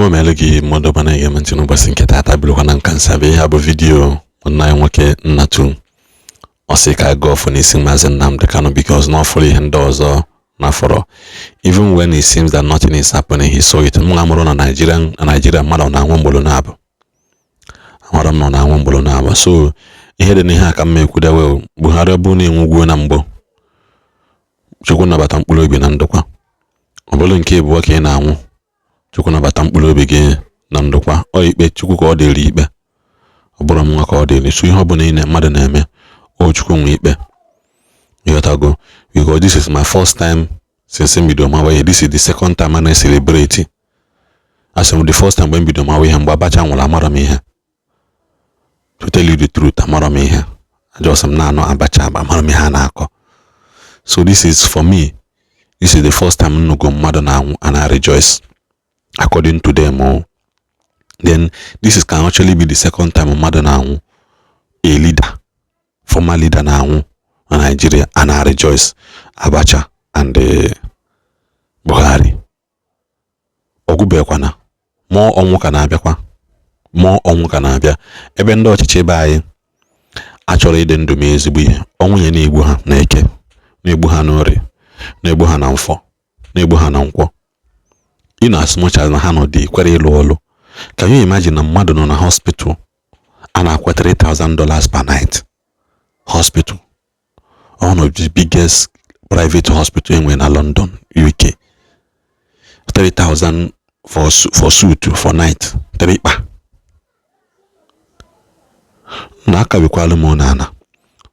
Kama melegi modo bana ya mantino basinke tata bilu kana kansabe abo video na nwoke nnatu osika go for ni Mazi Nnamdi Kanu because not fully endorsed na foro. Even when it seems that nothing is happening, he saw it. Mungamuro na Nigeria mara na nwambolo na abo. Amara no na nwambolo na abo. So ihe de ni ha ka mmekuda we Buhari bu na enwugwo na mgbo. Chukwu na bata mkpụrụ obi na ndokwa. Obolo nke bụ ka ị na-anwụ. Chukwu na bata mkpụrụ obi gị na ndokwa. O ikpe Chukwu ka ọ dịrị ikpe. Oboro mwa ka ọ dịrị. So ihe ọbụla ị mmadụ na-eme, o Chukwu nwe ikpe. You gotta go because this is my first time since Bidomawe. This is the second time I celebrate. As the first time when Bidomawe mgbe Abacha nwụrụ amara m ihe. To tell you the truth, amara m ihe. I just am na Abacha amara m ihe na-akọ. So this is for me. This is the first time nnugo mmadụ na-anwụ and I rejoice. According to them, then this is can actually be the second time mmadụ na-anwụ. A leader, former leader na-anwụ na Nigeria and I rejoice. Abacha and Buhari. Ogubekwana. More ọnwụ ka na-abịakwa. More ọnwụ ka na-abịa. Ebe ndị ọchịchị ebe anyị achọrọ ide ndụ m ezigbo ihe. Ọnwụ ya na-egbu ha na Eke. Na-egbu ha n'Orie, na-egbu ha na Mfọ, na-egbu ha na Nkwọ. In as much as na ha nọ dị kwere ịlụ ọlụ. Can you imagine na mmadụ nọ na hospital a na-akwa $3,000 per night? Hospital. One of the biggest private hospital in London, UK. 3,000 for suit for night. 3 pa. Na aka bikwala mo na.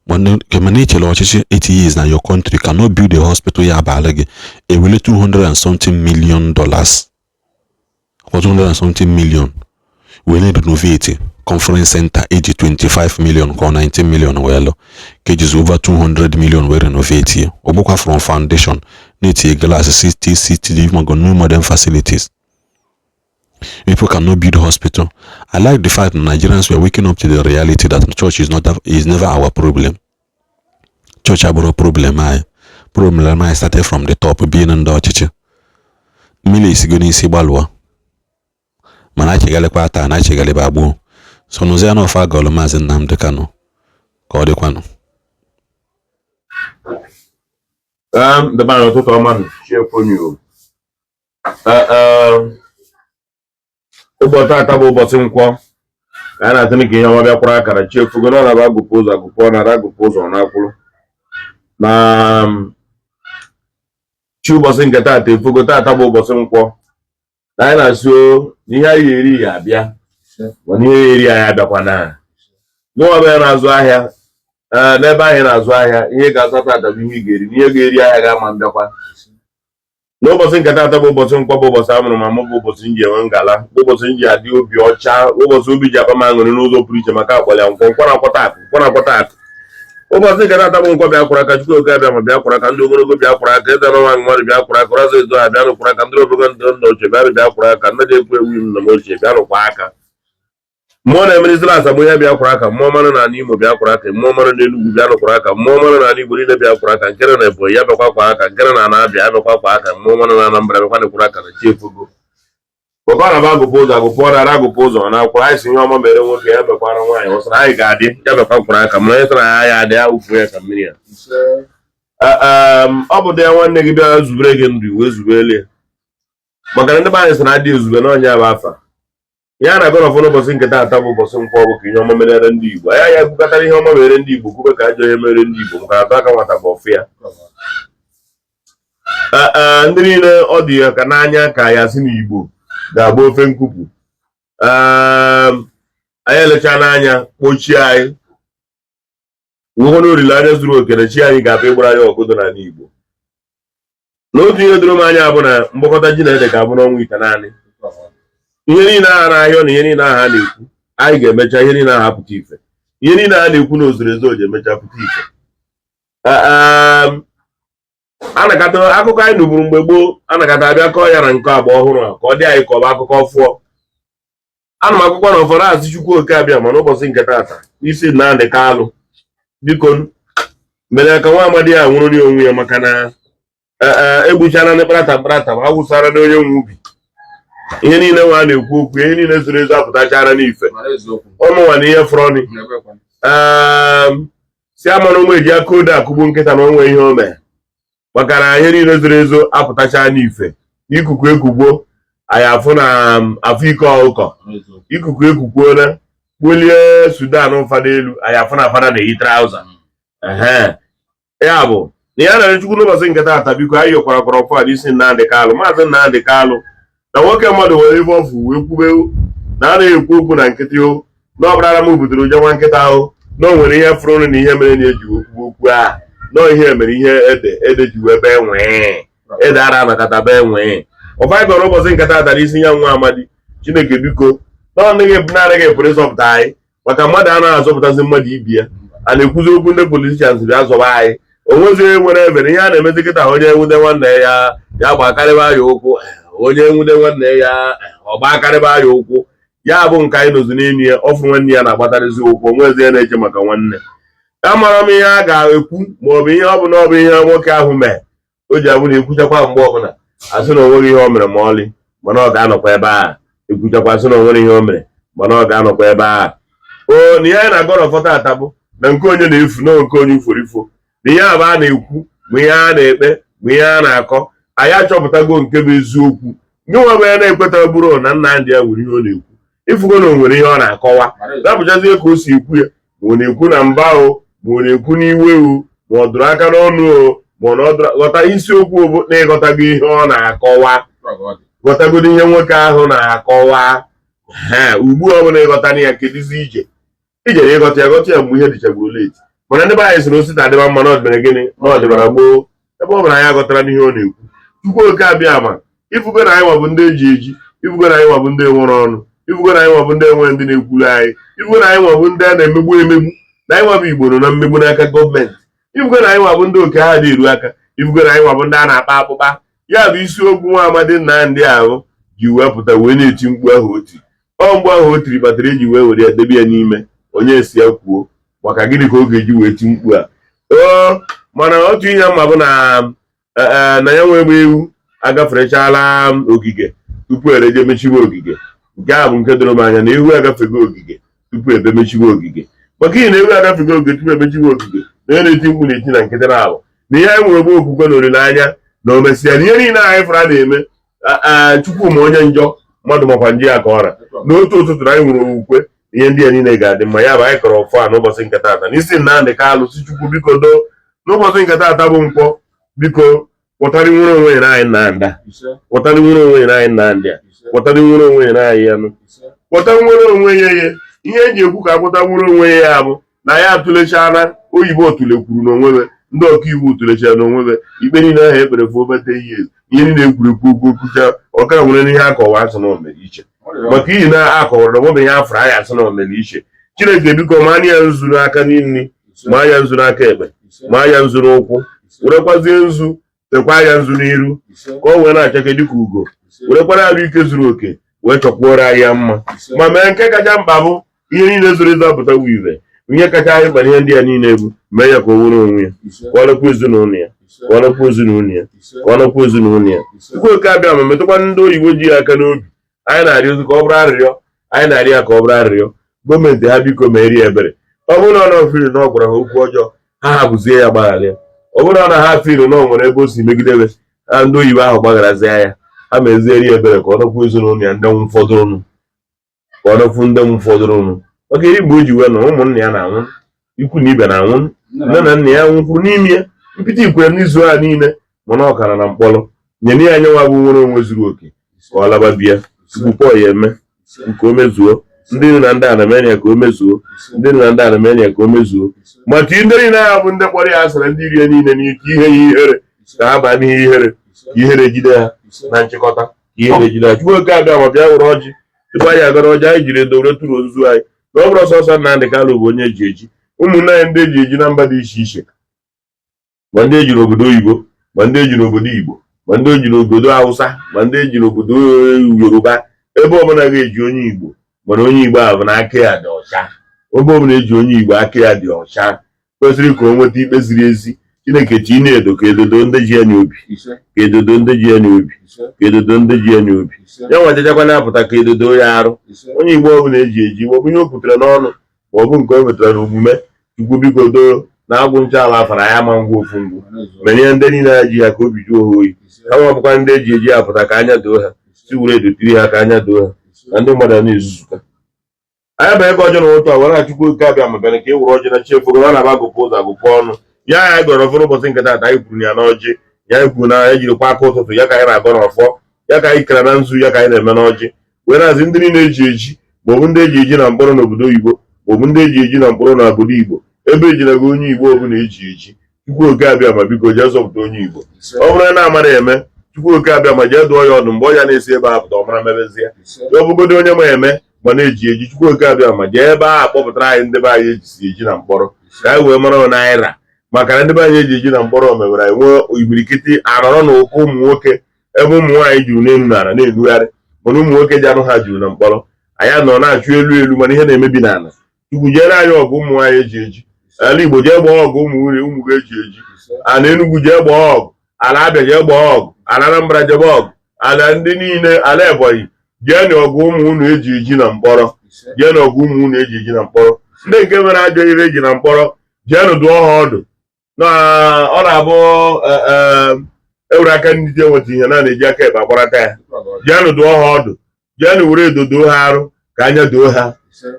When Kemaniche Lochichi 80 years now your country cannot build a hospital ya balagi. It will $200 and something million. Or 200 and something million. We need to renovate conference center 25 million or 19 million well. Cages over 200 million were renovated. Obuka from foundation. Need a glass city new modern facilities. People cannot build hospital. I like the fact that Nigerians were waking up to the reality that the church is never our problem. Church aboro problem I started from the top being in the church. Mili is going to see balwa. Manachi gale kwata na chigale babu. So nozia no fa golo Mazi Nnamdi Kanu. Ko de kwanu. The man to man share for you. Ụbọchị ata bụ ụbọchị Nkwọ ka a na-atụ nke ihe ọma bịakwara akara chefugo na ọnaba agụpụ ụzọ agụpụ na agụpụ ụzọ na-akwụrụ na chi ụbọchị nke taata efugo taata bụ ụbọchị Nkwọ na anyị na-asị ihe anyị eri ya abịa mana ihe eri anyị abịakwa na n'ụwa bụ na-azụ ahịa n'ebe anyị na-azụ ahịa ihe ga-azụ taata bụ ihe ị ga-eri n'ihe ga-eri ahịa ga-ama mbịakwa n'ụbọchị nke taata bụ ụbọchị Nkwọ bụ ụbọchị amụrụ ma mụ bụ ụbọchị nji enwe ngala bụ ụbọchị nji adị obi ọcha ụbọchị obi ji akpa m aṅụrị n'ụzọ pụrụ iche maka akpọlị ya Nkwọ na-akwọta akụ ụbọchị nke taata bụ Nkwọ bịakwara aka Chukwu oke abịa ma bịakwara aka ndị ogologo bịakwara aka eze nọnwa mmadụ bịakwara aka ọzọ ezo ha bịanụkwara aka ndị obogo ndị nna ochie bịakwara aka ndị na-ekwu ewu nna m ochie bịanụkwa aka mmụọ na-emerizila asamụ ya bịakwara aka mmụọ mara na Imo bịakwara aka mmụọ mara na Enugu bịakwara aka mmụọ mara na Igbo niile bịakwara aka nkere na Ebonyi ya bịakwakwa aka nkere na Anambra ya bịakwakwa aka mmụọ mara na Anambra bịakwanekwara aka na Chiefugo papa na agụpụ ụzọ agụpụ ọrịa agụpụ ụzọ na akwụkwọ anyị si ihe ọma mere nwoke ya bịakwara nwaanyị ọsara anyị ga-adị ya bịakwakwara aka mana onye sara ya adị ya ufu ya ka mmiri ya ọ bụ dị ya nwanne gị bịa zubere gị ndụ wee zubele maka na ndị be anyị sị na adị ezube na ọnya bụ afa ya na-abịa n'ọfọ n'ụbọchị nke taata bụ ụbọchị Nkwọ bụ ka ihe ọma mere ndị Igbo anyị ya kwukọtara ihe ọma mere ndị Igbo kwube ka ajọ ihe mere ndị Igbo maka atụ aka nwata bụ ọfụ ya ndị niile ọ dị ya ka n'anya ka ya si n'Igbo ga-agba ofe nkupu anyị elechaa n'anya kpochie anyị nwekwa na olileanya zuru oke na chi anyị ga-abịa ịgbara anyị ọgụdọ n'ala Igbo n'otu ihe doro m anya bụ na mgbakọta ji na ede ga-abụ n'ọnwa ite naanị ihe niile agha n'ahịa na ihe niile agha ha na-ekwu anyị ga-emecha ihe niile agha pụta ife ihe niile a na-ekwu na ozuru ezo ji emecha pụta ife anakata akụkọ anyị nụburu mgbe gboo anakata abịa kọọ ya na nke agba ọhụrụ a ka ọ dị anyị ka ọ bụ akụkọ fụọ ana m akụkọ na ụfọdụ azụ Chukwu oke abịa ma n'ụbọchị nke taata isi Nnamdi Kanu biko mere ka nwa amadi ya nwụrụ onwe ya maka na egbuchana ndị kparata ma awụsara na onye nwe ubi ihe niile nwa na-ekwu okwu ihe niile zoro ezo apụtachara n'ife ọnụnwa na ihe frọni si amara ụmụ eji aka ode akụgbu nkịta na onwe ihe o mee maka na ihe niile zoro ezo apụtachara n'ife ikuku ekugbo anyị afụ na afọ ike ọkụkọ ikuku ekukwola gbulie Sudan ụfọdụ elu anyị afụ na fada na-eyi trauza ya bụ na ya na Chukwu n'ụbọchị nke taata biko anyị yokwara kọrọfọ isi Nnamdi Kalụ maazị Nnamdi Kalụ na nwoke mmadụ were ife ọfụ wee kwube na anaghị ekwu okwu na nkịtị o na ọbụrara m butere ụjọ nwa nkịta ahụ na o nwere ihe fụrụ na ihe mere na-eji okwu a na ihe mere ihe ede ji wee bee nwee ede ara anakọta bee nwee ọfanyị kọrọ ụbọchị nke taata isi ya nwa amadi Chineke biko na-anaghị pụrụ ịzọpụta anyị maka mmadụ a na-azọpụtazi mmadụ ibi ya a na-ekwuzi okwu ndị politishans bịa zọba anyị onwezi onye nwere ebere ihe a na-emezi kịta onye nwude nwanne ya gbakarịba ya ụkwụ onye nwude nwanne ya ọgbakarịba ya ụkwụ ya bụ nke anyị nozi n'elu ya ọfụ nwanne ya na-agbatarịzi ụkwụ onwezi ya na-eche maka nwanne amara m ihe a ga-ekwu maọbụ ihe ọ bụ ihe nwoke ahụ mee o ji abụ na ekwuchakwa mgbe ọbụla asị na onweghị ihe o mere ma ọlị mana ọ ga-anọkwa ebe a ekwuchakwa asị na onwere ihe o mere mana ọ ga-anọkwa ebe a o na ihe anyị na-agọrọfọ taata bụ na nke onye na-efu na nke onye uforo ifo na ihe abụ a na-ekwu ma ihe a na-ekpe ma ihe a na-akọ anyị achọpụtago nke bụ eziokwu nye nwa bụ ya na-ekweta bụrụ na Nnamdi ya nwere ihe ọ na-ekwu ifugo na o nwere ihe ọ na-akọwa napụchazie ka o si ekwu ya ma ọ na-ekwu na mba o ma ọ na-ekwu n'iwe o ma ọ dụrụ aka n'ọnụ o ma ọ na ghọta isiokwu na ịghọtago ihe ọ na-akọwa ghọtagodo ihe nwoke ahụ na-akọwa ugbu ọ bụla ịghọtana ya kedụzi ije na ịghọta ya mgbe ihe dịchagburu leti mana ndị be anyị si na osita adịba mma n'ọdịbara gịnị n'ọdịbara gboo ebe ọ bụla anyị aghọtara n'ihe ọ na-ekwu Chukwu oke abịa ma ifugo na anyị nwabụ ndị eji eji ifugo na anyị nwabụ ndị nwere ọnụ ifugo na anyị nwabụ ndị enwe ndị na-ekwuru anyị ifugo na anyị nwabụ ndị a na-emegbu emegbu na anyị nwabụ Igbo nọ na mmegbu n'aka gọọmenti ifugo na anyị nwabụ ndị oke ha dị eru aka ifugo na anyị nwabụ ndị a na-akpa akpụkpa ya bụ isiokwu nwa amadi Nnamdi ahụ ji wepụta wee na-eti mkpu ahụ o tiri mgbe ahụ o tiri kpatara eji wee were ya debe ya n'ime onye si ya kwuo maka gịnị ka ọ ga-eji wee ti mkpu a mana otu ihe mma bụ na ya nwee egbe ewu agaferechala ogige tupu ereje mechiwe ogige nke a bụ nke doro m anya na ewu agafego ogige tupu ebe mechiwe ogige maka ihe na ewu agafego ogige tupu emechiwe ogige na onye na-eti mkpu na-eti na nkịtị na-abụ na ihe anyị nwere gbe okwukwe na olileanya na o mesịa na ihe niile anyị fụrụ a na-eme Chukwu ma onye njọ mmadụ makwa nje ya ka ọra n'otu ụtụtụ na anyị nwere okwukwe ihe ndị a niile ga-adị mma ya bụ anyị kọrọ ọfọ a n'ụbọchị nke taata n'isi Nnamdi Kalụ si Chukwu biko doo n'ụbọchị nke taata bụ nkwọ biko kpọtarị nwere onwe ya anyị Nnamdi kpọtarị nwere onwe ya anyị Nnamdi kpọtarị nwere onwe ya anyị anụ kpọta nwere onwe ya ihe eji ekwu ka akpọta nwere onwe ya bụ na ya atụlechala oyibo tulekwuru n'onwebe ndị ọkaiwu tulechara n'onwebe ikpe niile ahụ ekpere fụ obete ihe niile ekwurekwu okwu kwucha ọka nwere ihe akọwa asị na omere iche maka iyi na akọwara na nwobe ihe afọ anyị asị na omere iche Chineke biko ma anya nzu n'aka n'ili ma anya nzu n'aka ekpe ma anya nzu n'ụkwụ werekwazie nzu tekwa anya nzu n'iru ka o wee na-achake dịka ugo werekwara arụ ike zuru oke wee chọkwuoro anyị mma ma mee nke kacha mkpa bụ ihe niile zoro ezo apụta wive ihe kacha anyị mkpa ihe ndị a niile bụ mee ya ka o nwere onwe ya ka ọ nọkwa ezinụlọ ya ka ọ nọkwa ezinụlọ ya ka ọ nọkwa ezinụlọ ya Chukwu oke abịa ma metụkwa ndị oyibo ji aka n'obi anyị na-arịọ ozi ka ọ bụrụ arịrịọ anyị na-arịọ ya ka ọ bụrụ arịrịọ gọọmenti ha biko merie ebere ọ bụrụ na ọ nọfiri na ọ gwara ha okwu ọjọọ ha hapụzie ya gbagharịa ọ bụrụ na ha firi na ọ nwere ebe o si megidebe ha ndị oyibo ahụ gbagharazie ya ha mezieri ebere ka ọ nọkwa ezinụlọ ya ndị nwụfọdụrụnụ ka ọ nọkwu ndị nwụfọdụrụnụ maka iri mgbe o ji wee na ụmụnna ya na-anwụ ikwu na ibe na-anwụ nne na nna ya nwụkwuru n'ime ya mpịta ikwere n'izu ha niile mana ọ kara na mkpọrọ nyere ya anya nwa bụ nwere onwe zuru oke ka ọ laba bịa tupu ya eme nke o mezuo ndị nne na ndị anamenya ka o mezuo ndị nne na ndị anamenya ka o mezuo maka ndị niile ha bụ ndị kpọrọ ya asịrị ndị rie niile n'ike ihe ya ihere ka ha baa n'ihe ihere ka ihere jide ha na nchịkọta ka ihere jide ha Chukwu oke abịa ma bịa were ọjị tupu anyị agara ọjị anyị jiri edowere tụrụ ozu anyị na ọ bụrụ sọsọ Nnamdi Kalụ bụ onye eji eji ụmụnne anyị ndị eji eji na mba dị iche iche ma ndị eji n'obodo oyibo ma ndị eji n'obodo Igbo ma ndị eji n'obodo Hausa ma ndị eji n'obodo Yoruba ebe ọbụla ga-eji onye Igbo mana onye Igbo ahụ na aka ya dị ọcha ebe ọbụla eji onye Igbo aka ya dị ọcha kwesịrị ka o nweta ikpe ziri ezi Chineke chi na-edo ka edodo ndị ji anya obi ka edodo ndị ji anya obi ka edodo ndị ji anya obi ya nwachachakwa na-apụta ka edodo ya arụ onye Igbo ọbụla eji eji ma ọ bụ ihe o kwutere n'ọnụ ma ọ bụ nke o metara n'omume Chukwu biko doo na agwụ ncha ala afara ya ma ngwa ofu mgbu menye ndị niile ya ji ha ka obi juo ha oyi ha nwabụkwa ndị eji eji apụta ka anya doo ha si were edotiri ha ka anya doo ha na ndị mmadụ na-ezuzuka anya bụ ebe ọjọọ na ụtọ a were Chukwu oke abịa ma bịara ka e were ọjị na chefu na na agụpụ ụzọ agụpụ ọnụ ya ya gọrọ ọfọrọ ụbọchị nke taata anyị kwuru ya n'ọjị ya anyị kwuru na ya jirikwa aka ụtụtụ ya ka anyị na-agọ n'ọfọ ya ka anyị kere na nzu ya ka anyị na-eme n'ọjị were hazi ndị niile eji eji maọbụ ndị eji eji na mkpọrọ n'obodo Igbo maọbụ ndị eji eji na mkpọrọ n'obodo Igbo ebe ejinago onye Igbo ọbụla eji eji Chukwu oke abịa ma biko jee zọpụta onye Igbo ọ bụrụ na amara eme Chukwu oke abịa ma jee dụọ ya ọdụ mgbe ọ ya na-esi ebe a pụta ọ mara mebezi ya ọ bụgodo onye ma eme ma na-eji eji Chukwu oke abịa ma jee ebe ahụ akpọpụtara anyị ndị be anyị ejisi eji na mkpọrọ ka anyị wee mara naira maka na ndị be anyị eji eji na mkpọrọ mewere anyị nwee imirikiti arọrọ na ụkọ ụmụ nwoke ebe ụmụ nwaanyị juru n'elu n'ala na-enugharị mana ụmụ nwoke ji anụ ha juru na mkpọrọ anyị nọ na-achụ elu mana ihe na-emebi n'ala Chukwu jere anyị ọgụ ụmụ nwaanyị eji eji ala Igbo jee gbaa ọgụ ụmụ gị eji eji ala Enugu jee gbaa ọgụ ala Abịa jee gbaa ọgụ ala Anambra jebe ọgụ ala ndị niile ala Ebonyi jee na ọgụ ụmụ unu eji eji na mkpọrọ jee na ọgụ ụmụ unu eji eji na mkpọrọ ndị nke mere ajọ ire eji na mkpọrọ jee nụ dụọ ha ọdụ na ọ na-abụ ewere aka ndị dị enweta ihe na-eji aka ekpe agbarata ya jee nụ dụọ ha ọdụ jee nụ were edodo ha arụ ka anya doo ha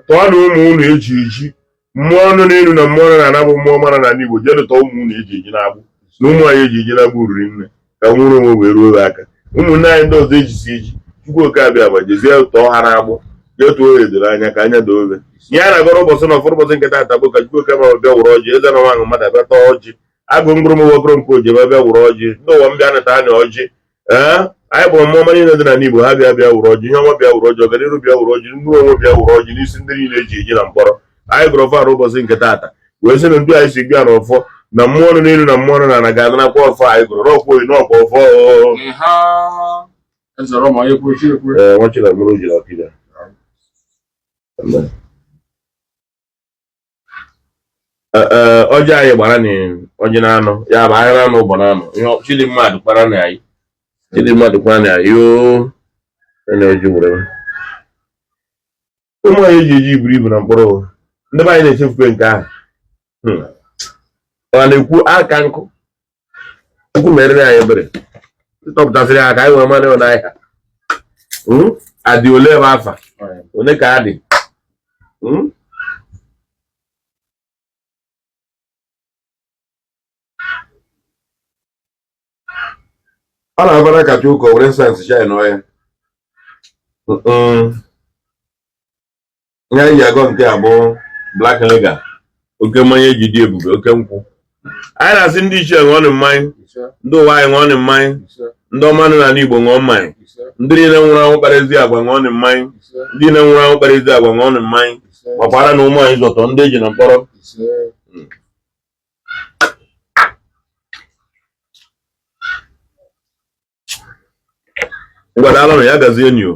tụọ na ụmụ unu eji eji mmụọ ọnụ n'elu na mmụọ ọnụ na-ana bụ mmụọ mara na Igbo jee lụta ụmụ unu eji eji na-agbụ na ụmụ anyị eji eji na-agbụ riri nne ka nwere onwe wee ruo ha aka ụmụnne anyị ndị ọzọ ejisi eji Chukwu oke abịa ma jezie tọọ ha na-agbụ jee tụọ ha edoro anya ka anya doo obe ihe a na-agọrọ ụbọchị na ụfọdụ ụbọchị nke taata bụ ka Chukwu oke ma bịa wụrụ ọjị eze na nwaanyị mmadụ abịa tọọ ọjị agụ mkpụrụ wegoro nke ojebe bịa wụrụ ọjị ndị ụwa mbịa nata anya ọjị anyị kpọrọ mmụọma niile dị na Igbo ha bịa wụrụ ọjị ihe ọma bịa wụrụ ọjị ọganiru bịa wụrụ ọjị ndị onwe bịa wụrụ ọjị n'isi ndị niile eji eji na mkpọrọ anyị gụrụ ọfọ arụ ụbọchị nke taata wee sị na ndị anyị si bịa n'ọfọ na mmụọ ọnụ n'elu na mmụọ ọnụ na ana ga-adanakwa ọfọ anyị gụrụ n'ọkwa oyi n'ọkwa ọfọ nwachila mụrụ jiri ọkịda ọjị anyị gbara na ọjị na anụ ya bụ ahịa anụ ụbọ na anụ ihe Chidimma dụkwara na anyị na-eji were ụmụ anyị eji eji iburu ibu na mkpọrọ ndị be anyị na-echefukwe nke ahụ ọ na-ekwu aka nkụ Chukwu merere anyị ebere tọpụtasịrị ha ka anyị wee mara n'ahịa adị ole ebe afa ole ka adị ọ na-abara kacha ụka were nsensị chai n'ọhịa ihe anyị ji agọ nke a bụ Black Lager oke mmanya eji dị ebube oke nkwụ anyị na-asị ndị ichie ṅụọnụ mmanya ndị ụwa anyị ṅụọnụ mmanya ndị ọma nọ n'ala Igbo ṅụọ mmanya ndị niile nwụrụ anwụ kpara ezi agwa ṅụọnụ mmanya ndị niile nwụrụ anwụ kpara ezi agwa ṅụọnụ mmanya gbakwara na ụmụ anyị zọtọ ndị eji na mkpọrọ ngwadalụ na ya gazie enyo